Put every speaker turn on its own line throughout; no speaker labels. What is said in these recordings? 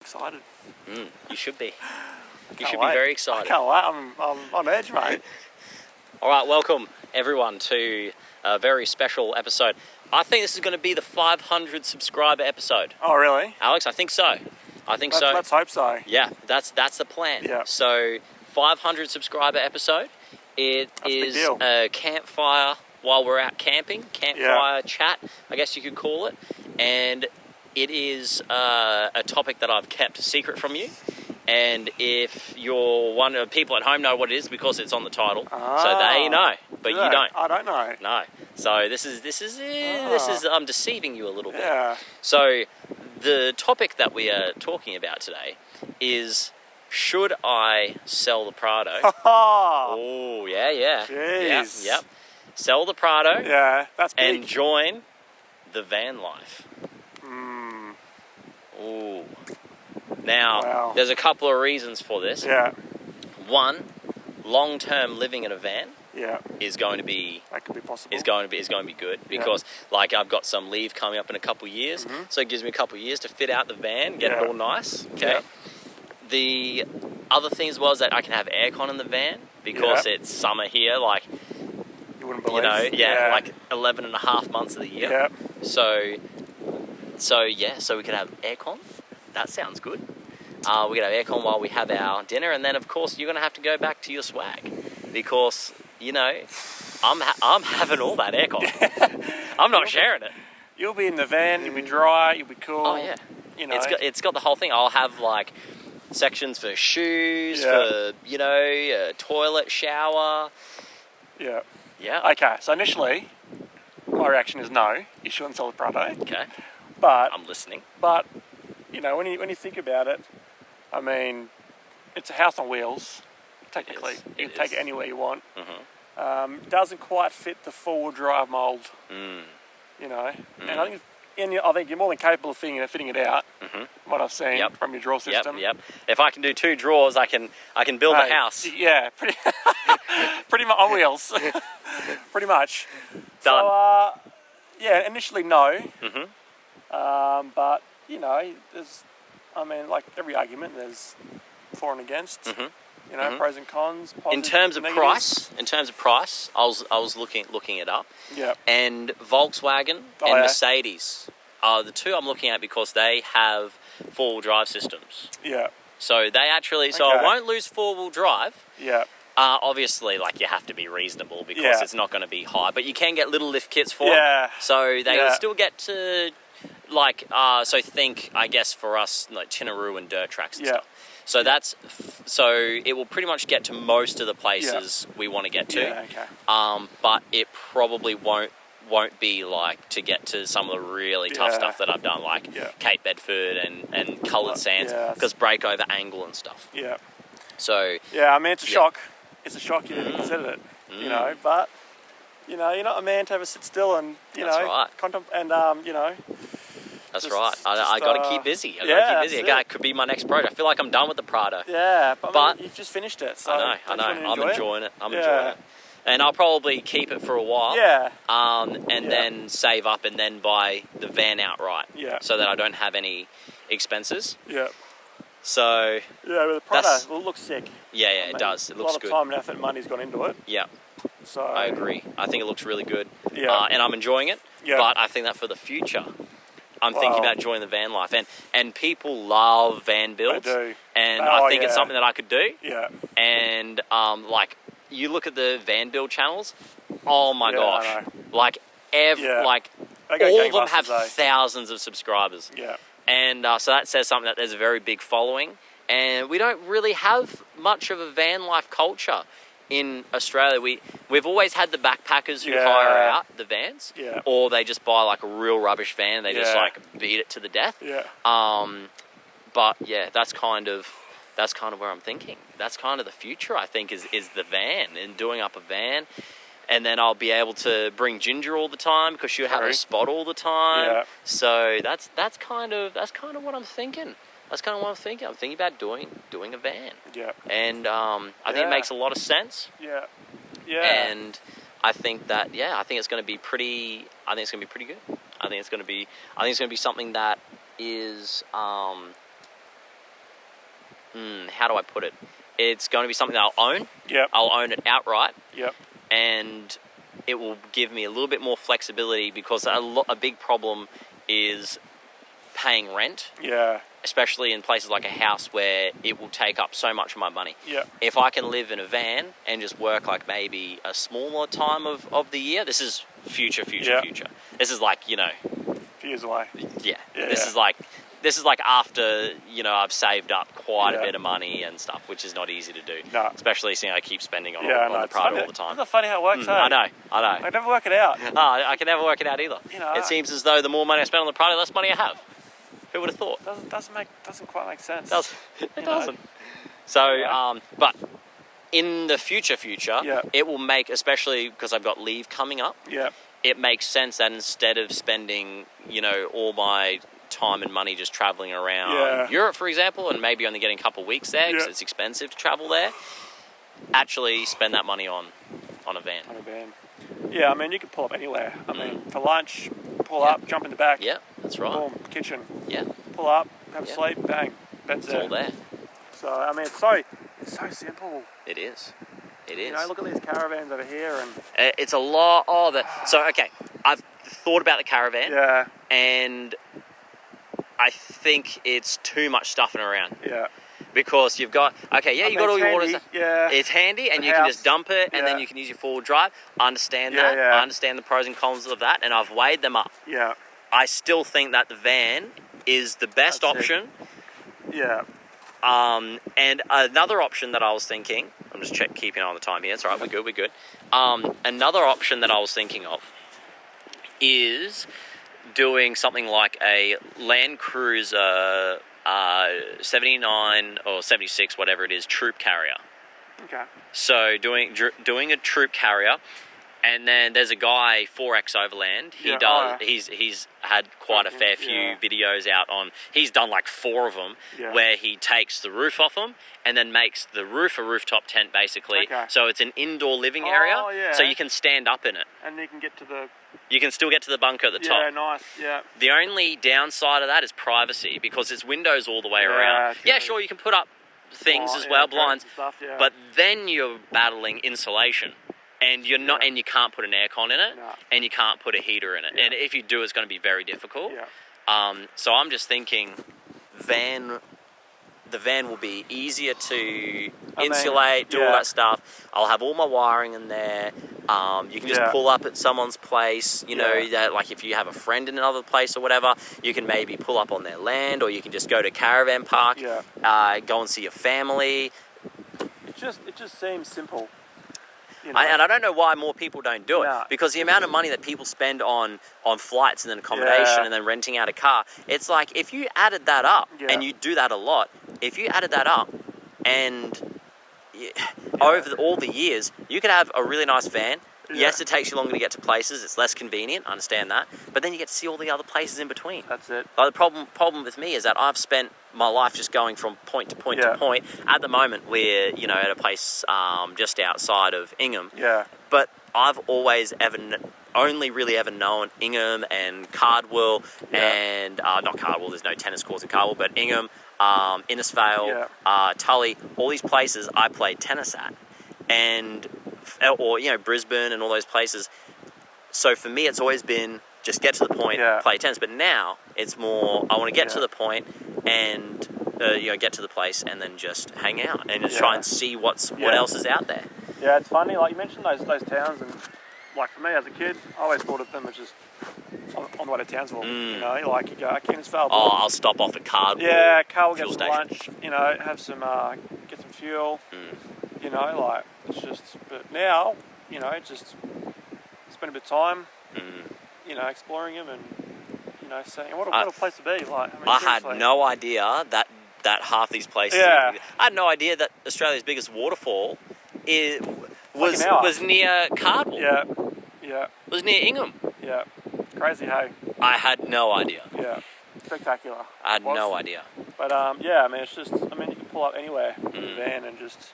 Excited.
You should be. You
Can't
should
wait.
be very excited.
I can't wait. I'm on edge, mate.
All right, welcome everyone to a very special episode. I think this is going to be the 500 subscriber episode.
Oh, really?
Alex, I think so.
Let's hope so.
Yeah, that's the plan.
Yeah.
So 500 subscriber episode. It is a campfire while we're out camping. Campfire chat, I guess you could call it. And it is a topic that I've kept secret from you. And if you're one of the people at home know what it is because it's on the title, so they know, but you don't.
I don't know.
No. So this is I'm deceiving you a little bit.
Yeah.
So the topic that we are talking about today is, should I sell the Prado? Oh, yeah.
Jeez.
Yep. Sell the Prado.
Yeah, that's big.
And join the Vanlife. Ooh. Now, there's a couple of reasons for this.
Yeah.
One, long-term living in a van.
Yeah.
Is going to be.
That could be possible.
Is going to be good because, like, I've got some leave coming up in a couple of years, so it gives me a couple of years to fit out the van, get it all nice. Okay.
Yeah.
The other thing as well is that I can have aircon in the van because it's summer here, like,
you wouldn't believe.
Like 11 and a half months of the year.
Yeah.
So we could have aircon. That sounds good. We could have aircon while we have our dinner, and then of course you're gonna have to go back to your swag because I'm having all that aircon. I'm not sharing it.
You'll be in the van. You'll be dry. You'll be cool.
Oh yeah. It's got the whole thing. I'll have like sections for shoes, for toilet, shower.
Yeah.
Yeah.
Okay. So initially, my reaction is no. You shouldn't sell the Prado.
Okay.
But
I'm listening.
But when you think about it, I mean, it's a house on wheels. Technically, you can take it anywhere you want. Doesn't quite fit the four-wheel drive mould. And I think you're more than capable of fitting it out. From what I've seen from your drawer system.
Yep. If I can do 2 drawers, I can build a house.
Yeah, pretty much on wheels. Pretty much.
Done.
So initially no. But there's, like every argument, there's for and against. Pros and cons.
In terms of price, I was looking it up.
Yeah.
And Volkswagen and Mercedes are the two I'm looking at because they have 4-wheel drive systems.
Yeah.
So they actually, I won't lose 4-wheel drive.
Yeah.
Obviously, like, you have to be reasonable because it's not going to be high, but you can get little lift kits for them. So they will still get to, like, so think, I guess, for us, like Tinaroo and dirt tracks and stuff. So so it will pretty much get to most of the places we want to get to.
Yeah, okay.
But it probably won't be like to get to some of the really tough stuff that I've done, like Cape Bedford and coloured sands, because break over angle and stuff. Yeah. So
yeah, I mean, it's a shock. It's a shock you even considered it. But you're not a man to ever sit still and
That's right. I got to keep busy. It could be my next project. I feel like I'm done with the Prado.
Yeah, but you've just finished it. So
I know. I'm enjoying it. I'm enjoying it. And I'll probably keep it for a while.
Yeah.
And then save up and then buy the van outright. Yeah. So that I don't have any expenses.
Yeah.
So.
Yeah, but the Prado will look sick.
Yeah, it does. It looks good.
A lot of time and effort and money's gone into it.
Yeah.
So
I agree. I think it looks really good.
Yeah.
And I'm enjoying it. Yeah. But I think that for the future, I'm thinking about joining the van life. And people love van builds.
They do.
And I think it's something that I could do.
Yeah.
And you look at the van build channels, oh my gosh.
I know.
Like all of them have thousands of subscribers.
Yeah.
And so that says something that there's a very big following. And we don't really have much of a van life culture in Australia. We've always had the backpackers who hire out the vans, or they just buy like a real rubbish van and they just like beat it to the death.
Yeah.
But yeah, that's kind of where I'm thinking. That's kind of the future, I think, is the van and doing up a van. And then I'll be able to bring Ginger all the time because she'll have a spot all the time. Yeah. So that's kind of what I'm thinking. That's kind of what I'm thinking. I'm thinking about doing a van. Yeah. And I think it makes a lot of sense.
Yeah. Yeah.
And I think that I think it's going to be pretty. I think it's going to be pretty good. I think it's going to be something that is how do I put it? It's going to be something that I'll own.
Yep.
I'll own it outright.
Yep.
And it will give me a little bit more flexibility because a big problem is paying rent.
Yeah.
Especially in places like a house where it will take up so much of my money.
Yeah.
If I can live in a van and just work like maybe a smaller time of the year, this is future. This is like,
A few years away.
Yeah. This is like after, I've saved up quite a bit of money and stuff, which is not easy to do.
No.
Especially seeing I keep spending on the Prado all the time.
Isn't it funny how it works, eh?
I know.
I never work it out.
I can never work it out either. It seems as though the more money I spend on the Prado, the less money I have. Who would have thought?
Doesn't quite make sense.
It doesn't. So, but in the future, it will make, especially because I've got leave coming up.
Yeah.
It makes sense that instead of spending, all my time and money just traveling around Europe, for example, and maybe only getting a couple of weeks there because it's expensive to travel there, actually spend that money on a van.
On a van. Yeah, I mean, you can pull up anywhere. I mean, for lunch, pull up, jump in the back.
Yeah, that's right.
Boom, kitchen.
Yeah.
Pull up, have a sleep, bang, bed's
it's all there.
So, I mean, it's so simple.
It is. It is.
Look at these caravans over here and...
It's a lot... So, okay, I've thought about the caravan.
Yeah.
And I think it's too much stuffing around.
Yeah.
Because you've got... Okay, you got all your water stuff.
Yeah.
It's handy, and you can just dump it, and then you can use your four-wheel drive. I understand that.
Yeah.
I understand the pros and cons of that, and I've weighed them up.
Yeah.
I still think that the van is the best option.
Yeah.
And another option that I was thinking... I'm just keeping on the time here. It's all right, we're good. Another option that I was thinking of is doing something like a Land Cruiser 79 or 76, whatever it is, troop carrier.
Okay.
So doing a troop carrier, and then there's a guy 4X Overland. He's had quite a fair few videos out on. He's done like 4 of them where he takes the roof off them and then makes the roof a rooftop tent basically.
Okay.
So it's an indoor living area.
Oh, yeah.
So you can stand up in it.
And you can get to the...
You can still get to the bunker at the top.
Yeah, nice, yeah.
The only downside of that is privacy because it's windows all the way around.
True.
Yeah, sure, you can put up things as well, blinds,
stuff,
but then you're battling insulation. And you're not, and you can't put an aircon in it, and you can't put a heater in it. And if you do, it's going to be very difficult.
Yeah.
So I'm just thinking, the van will be easier to insulate, do all that stuff. I'll have all my wiring in there. You can just pull up at someone's place. That like if you have a friend in another place or whatever, you can maybe pull up on their land, or you can just go to caravan park. Go and see your family.
It just seems simple.
And I don't know why more people don't do it, because the amount of money that people spend on flights and then accommodation and then renting out a car, it's like if you added that up, and you do that a lot, if you added that up and over all the years, you could have a really nice van. Yes, it takes you longer to get to places, it's less convenient, I understand that, but then you get to see all the other places in between.
That's it.
Like the problem with me is that I've spent my life just going from point to point to point. At the moment, we're at a place just outside of Ingham.
Yeah.
But I've always only really ever known Ingham and Cardwell and not Cardwell. There's no tennis courts in Cardwell, but Ingham, Innisfail, Tully. All these places I played tennis at, or Brisbane and all those places. So for me, it's always been just get to the point, play tennis. But now it's more I want to get to the point and get to the place and then just hang out and just try and see what else is out there.
Yeah, it's funny. Like you mentioned those towns, and like for me as a kid, I always thought of them as just on the way to Townsville. Like you go Kingsvale.
Oh, I'll stop off at Cardwell.
Yeah, Cardwell, get some lunch. Have some get some fuel. Like it's just. But now, just spend a bit of time. Exploring them and saying what a place to be. Like
I had no idea that half these places.
Yeah.
I had no idea that Australia's biggest waterfall was near Cardwell.
Yeah. Yeah.
It was near Ingham.
Yeah. Crazy, hey.
I had no idea.
Yeah. Spectacular.
I had no idea.
But it's just you can pull up anywhere in the van and just.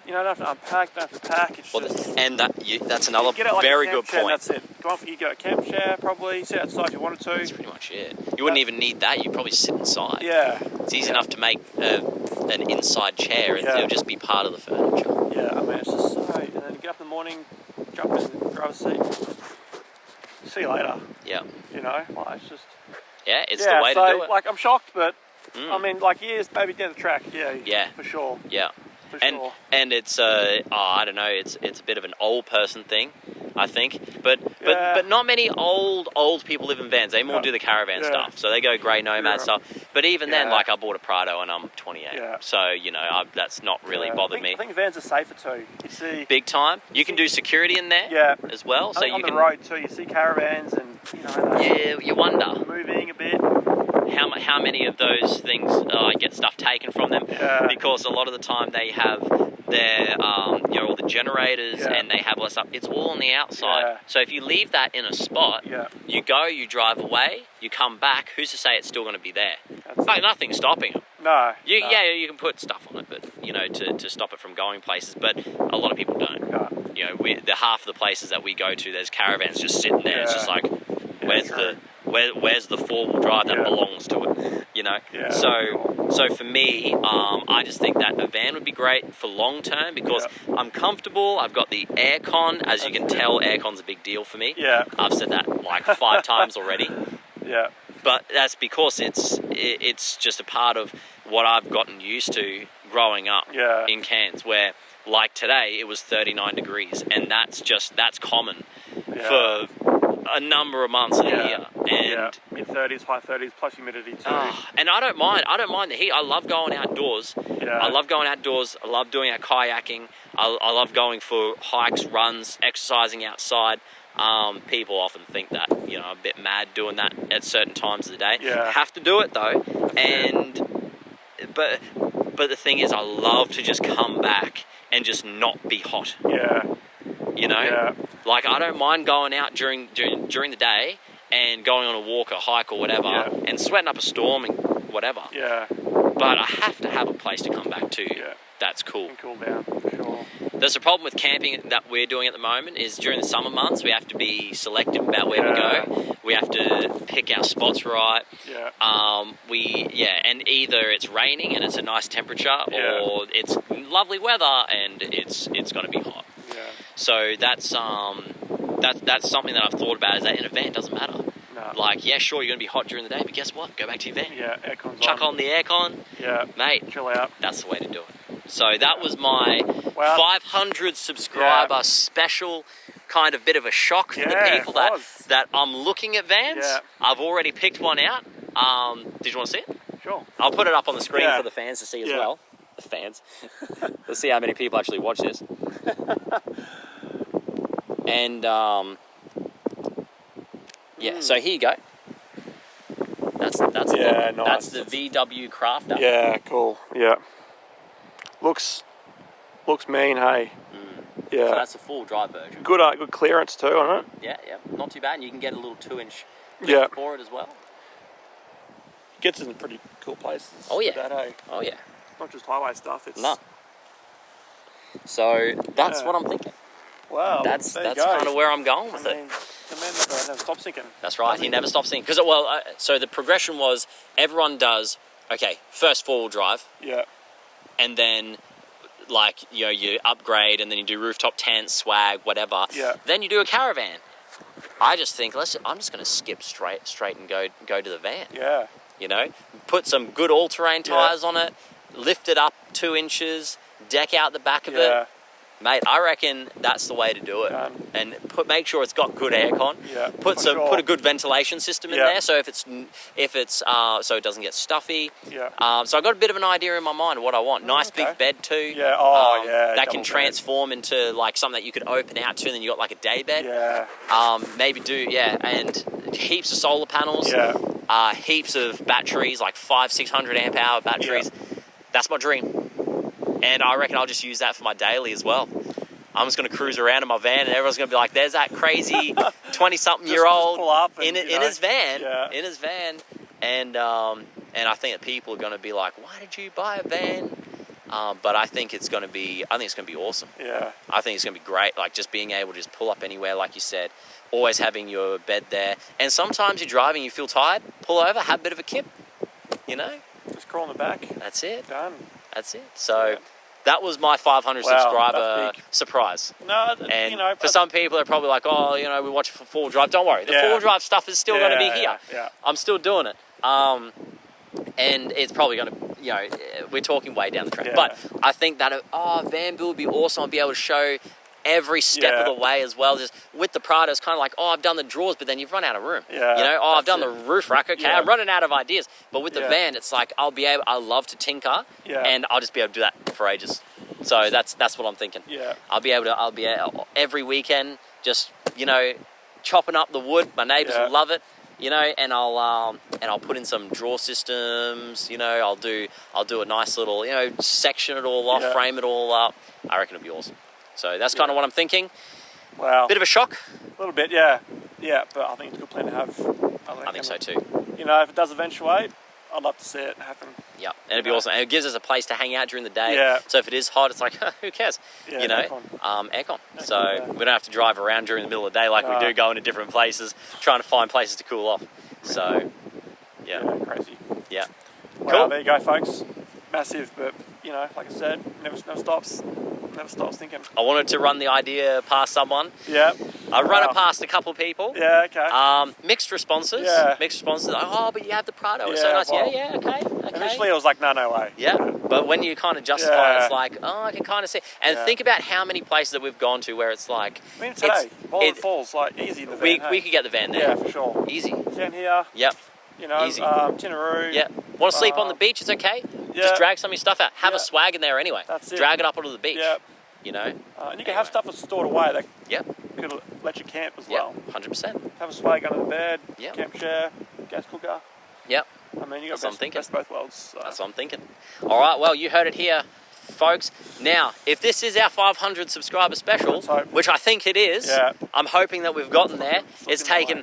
You don't have to unpack, don't have to pack. It's
that's another very good point.
That's it. You go to a camp chair, probably sit outside if you wanted to.
That's pretty much it. You wouldn't even need that. You'd probably sit inside.
Yeah.
It's easy enough to make a an inside chair.
Yeah.
It'll just be part of the furniture.
Yeah, I mean, it's just so... And then you get up in the morning, jump in the driver's seat, see you later.
Yeah.
You know, like, it's just...
Yeah, it's the way to do it.
Like, I'm shocked, but, I mean, like, years maybe down the track, yeah, for sure.
Yeah.
For
and
sure.
and it's I don't know, it's a bit of an old person thing, I think. But not many old people live in vans. They more do the caravan stuff. So they go grey nomad stuff. But even then, like, I bought a Prado and I'm 28.
Yeah.
So, you know, that's not really bothered me.
I think vans are safer too. You see
big time. You can do security in there as well. So you
on
can
the road too, you see caravans and, you know,
yeah, you wonder
moving a bit.
how many of those things get stuff taken from them, because a lot of the time they have their you know, all the generators and they have all that stuff. It's all on the outside. So if you leave that in a spot, you go, you drive away, you come back. Who's to say it's still going to be there? Like, nothing's stopping them.
No.
Yeah, you can put stuff on it, but you know, to stop it from going places. But a lot of people don't.
No.
You know, the half of the places that we go to, there's caravans just sitting there. It's just like, where's the four-wheel drive that belongs to it, you know?
Yeah,
So for me, I just think that a van would be great for long term because I'm comfortable. I've got the aircon. As you can tell, aircon's a big deal for me.
Yeah.
I've said that like 5 times already.
Yeah.
But that's because it's just a part of what I've gotten used to growing up in Cairns, where like today it was 39 degrees, and that's common for a number of months in a year. And
mid-30s, high 30s, plus humidity too.
And I don't mind the heat. I love going outdoors. I love going outdoors. I love doing our kayaking. I love going for hikes, runs, exercising outside. People often think that, you know, I'm a bit mad doing that at certain times of the day.
Yeah.
Have to do it though. But the thing is, I love to just come back and just not be hot.
Yeah.
You know?
Yeah.
Like, I don't mind going out during the day and going on a walk or hike or whatever and sweating up a storm and whatever.
Yeah.
But I have to have a place to come back to.
Yeah.
That's cool.
And cool down, for sure.
There's a problem with camping that we're doing at the moment is during the summer months we have to be selective about where we go. We have to pick our spots right.
Yeah.
And either it's raining and it's a nice temperature, or it's lovely weather and it's going to be hot.
Yeah.
So that's something that I've thought about, is that in a van it doesn't matter.
No.
Like, yeah, sure, you're going to be hot during the day, but guess what? Go back to your van.
Yeah, aircon's
Chuck on the aircon.
Yeah.
Mate.
Chill out.
That's the way to do it. So that was my 500 subscriber special, kind of bit of a shock for the people that I'm looking at vans.
Yeah.
I've already picked one out. Did you want to see it?
Sure.
I'll put it up on the screen for the fans to see as well. The fans. Let's see how many people actually watch this. And so here you go. That's
nice.
That's the VW Crafter.
Yeah, cool. Yeah. Looks mean, hey. Yeah.
So that's the full drive version.
Good clearance too on it.
Yeah, not too bad. And you can get a little 2-inch for it as well.
Gets in pretty cool places.
Oh yeah.
That, hey?
Oh yeah.
Not just highway stuff. It's
So that's what I'm thinking.
Wow.
That's kind of where I'm going with it.
The man never stops thinking.
That's right. He never stops thinking. Because so the progression was everyone does first 4-wheel drive. Yeah. And then, like, you know, you upgrade and then you do rooftop tents, swag, whatever. Yeah. Then you do a caravan. I just think I'm just going to skip straight and go to the van. Yeah. You know, put some good all-terrain tires on it, lift it up 2 inches, deck out the back of it. Mate, I reckon that's the way to do it. And make sure it's got good aircon. Yeah. Put a good ventilation system in there, so if it's so it doesn't get stuffy. Yeah. So I got a bit of an idea in my mind of what I want. Nice big bed too. Yeah. That can transform into like something that you could open out to, and then you got like a day bed. Yeah. Maybe and heaps of solar panels. Yeah. Heaps of batteries, like 500-600 amp hour batteries. Yeah. That's my dream. And I reckon I'll just use that for my daily as well. I'm just going to cruise around in my van, and everyone's going to be like, "There's that crazy 20-something-year-old in his van, and I think that people are going to be like, "Why did you buy a van?" But I think it's going to be awesome. Yeah. I think it's going to be great. Like just being able to just pull up anywhere, like you said, always having your bed there. And sometimes you're driving, you feel tired, pull over, have a bit of a kip. You know.
Just crawl in the back.
That's it.
Done.
That's it. So that was my 500 subscriber surprise.
No,
and
you know,
for some people, they're probably like, oh, you know, we watch it for full drive. Don't worry, the full drive stuff is still going to be here.
Yeah.
I'm still doing it. And it's probably going to, you know, we're talking way down the track. But I think that, van build would be awesome. I'll be able to show every step of the way as well. Just with the Prado, it's kind of like, I've done the drawers, but then you've run out of room. You know, I've done the roof rack. Okay, I'm running out of ideas. But with the van, it's like I love to tinker, and I'll just be able to do that for ages. So that's what I'm thinking. I'll be able every weekend, just, you know, chopping up the wood. My neighbours will love it. You know, and I'll put in some drawer systems. You know, I'll do a nice little, you know, section it all off, frame it all up. I reckon it'll be awesome. So that's kind of what I'm thinking.
Wow.
Bit of a shock.
A little bit, yeah. But I think it's a good plan to have.
I think so too.
You know, if it does eventuate, I'd love to see it happen.
Yeah, and it'd be awesome. And it gives us a place to hang out during the day. So if it is hot, it's like, who cares? You know, aircon. So we don't have to drive around during the middle of the day like we do, going to different places, trying to find places to cool off. So,
crazy.
Yeah.
Well,
cool.
There you go, folks. Massive, but, you know, like I said, never stops. Never stops thinking.
I wanted to run the idea past someone. I run it past a couple of people.
Okay.
Mixed responses. Mixed responses. Like, oh, but you have the Prado. It's so nice.
Well,
okay.
Initially, I was like, no way.
But when you kind of justify it, it's like, I can kind of see. And think about how many places that we've gone to where it's like...
I mean, today, Baldwin Falls, like, easy in the van,
we could get the van there.
Yeah, for sure.
Easy.
Down here.
Yep.
You know,
easy.
Tinaroo.
Yeah. Want to sleep on the beach? It's okay. Just drag some of your stuff out. Have a swag in there anyway.
That's it.
Drag it up onto the beach. You know?
And you can have stuff that's stored away that
could
let you camp as well.
100%.
Have a swag under the bed, camp chair, gas cooker. I mean, you got best of both worlds. So.
That's what I'm thinking. All right, well, you heard it here, folks. Now, if this is our 500 subscriber special, which I think it is, I'm hoping that we've gotten there. It's taken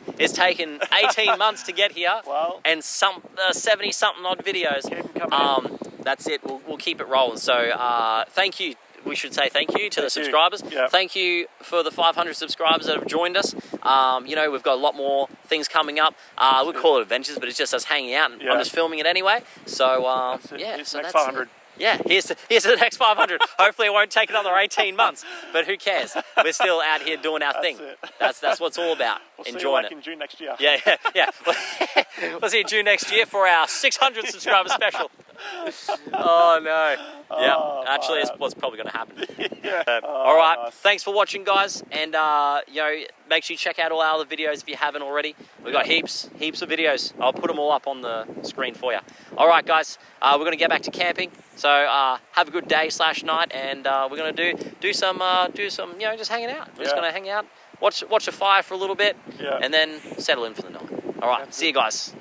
18 months to get here, and some 70-something odd videos. That's it. We'll keep it rolling. So, thank you. We should say thank you to the subscribers. Thank you for the 500 subscribers that have joined us. You know, we've got a lot more things coming up. We call it adventures, but it's just us hanging out, and I'm just filming it anyway. So,
here's
so
the next
that's
500.
Here's to the next 500. Hopefully it won't take another 18 months, but who cares? We're still out here doing our thing. That's what it's all about.
We'll
enjoying
see you in June next year.
Yeah. We'll see you June next year for our 600 subscriber special. Oh no. Actually, it's what's probably going to happen. All right. Nice. Thanks for watching, guys, and you know, make sure you check out all our other videos if you haven't already. We've got heaps of videos. I'll put them all up on the screen for you. All right, guys. We're going to get back to camping. So have a good day / night, and we're going to do some you know, just hanging out. We're just going to hang out, watch a fire for a little bit, and then settle in for the night. All right. See you guys.